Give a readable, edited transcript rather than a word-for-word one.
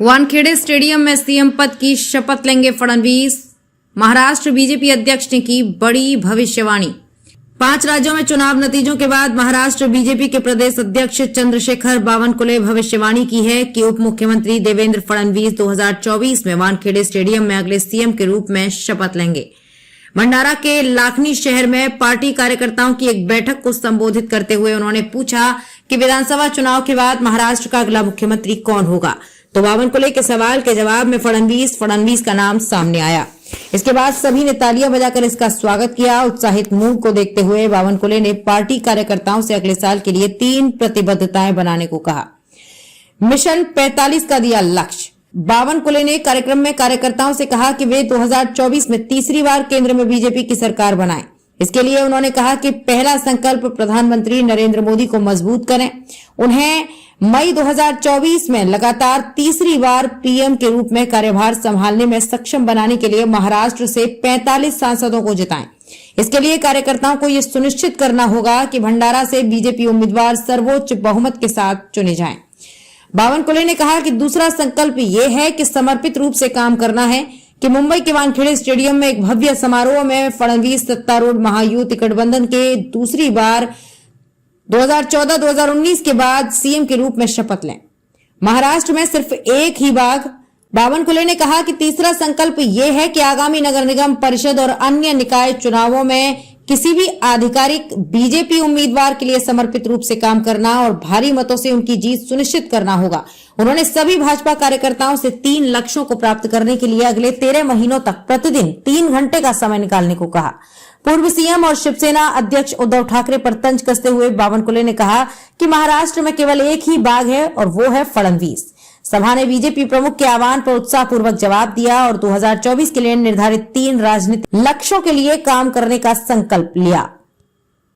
Wankhede stadium में CM पद की शपथ लेंगे फडणवीस। महाराष्ट्र बीजेपी अध्यक्ष ने की बड़ी भविष्यवाणी। 5 राज्यों में चुनाव नतीजों के बाद महाराष्ट्र बीजेपी के प्रदेश अध्यक्ष चंद्रशेखर बावनकुले भविष्यवाणी की है कि उप मुख्यमंत्री देवेंद्र फडणवीस 2024 में वानखेड़े स्टेडियम में अगले सीएम के रूप में शपथ लेंगे। भंडारा के लाखनी शहर में पार्टी कार्यकर्ताओं की एक बैठक को संबोधित करते हुए उन्होंने पूछा कि विधानसभा चुनाव के बाद महाराष्ट्र का अगला मुख्यमंत्री कौन होगा, तो बावनकुले के सवाल के जवाब में फडणवीस का नाम सामने आया। इसके बाद सभी ने तालियां बजाकर इसका स्वागत किया। उत्साहित मूड को देखते हुए बावनकुले ने पार्टी कार्यकर्ताओं से अगले साल के लिए 3 प्रतिबद्धताएं बनाने को कहा। मिशन 45 का दिया लक्ष्य। बावनकुले ने कार्यक्रम में कार्यकर्ताओं से कहा कि वे 2024 में तीसरी बार केंद्र में बीजेपी की सरकार बनाएं। इसके लिए उन्होंने कहा कि पहला संकल्प प्रधानमंत्री नरेंद्र मोदी को मजबूत करें। उन्हें मई 2024 में लगातार तीसरी बार पीएम के रूप में कार्यभार संभालने में सक्षम बनाने के लिए महाराष्ट्र से 45 सांसदों को जिताएं। इसके लिए कार्यकर्ताओं को यह सुनिश्चित करना होगा कि भंडारा से बीजेपी उम्मीदवार सर्वोच्च बहुमत के साथ चुने जाएं। बावनकुले ने कहा कि दूसरा संकल्प ये है कि समर्पित रूप से काम करना है कि मुंबई के वानखेड़े स्टेडियम में एक भव्य समारोह में फडणवीस सत्तारूढ़ महायुति गठबंधन के दूसरी बार 2014-2019 के बाद सीएम के रूप में शपथ लें। महाराष्ट्र में सिर्फ एक ही बाग। बावनकुले ने कहा कि तीसरा संकल्प ये है कि आगामी नगर निगम परिषद और अन्य निकाय चुनावों में किसी भी आधिकारिक बीजेपी उम्मीदवार के लिए समर्पित रूप से काम करना और भारी मतों से उनकी जीत सुनिश्चित करना होगा। उन्होंने सभी भाजपा कार्यकर्ताओं से 3 लक्ष्यों को प्राप्त करने के लिए अगले 13 महीनों तक प्रतिदिन 3 घंटे का समय निकालने को कहा। पूर्व सीएम और शिवसेना अध्यक्ष उद्धव ठाकरे पर तंज कसते हुए बावनकुले ने कहा कि महाराष्ट्र में केवल एक ही बाघ है और वो है फडणवीस। सभा ने बीजेपी प्रमुख के आह्वान पर उत्साहपूर्वक जवाब दिया और 2024 के लिए निर्धारित 3 राजनीतिक लक्ष्यों के लिए काम करने का संकल्प लिया।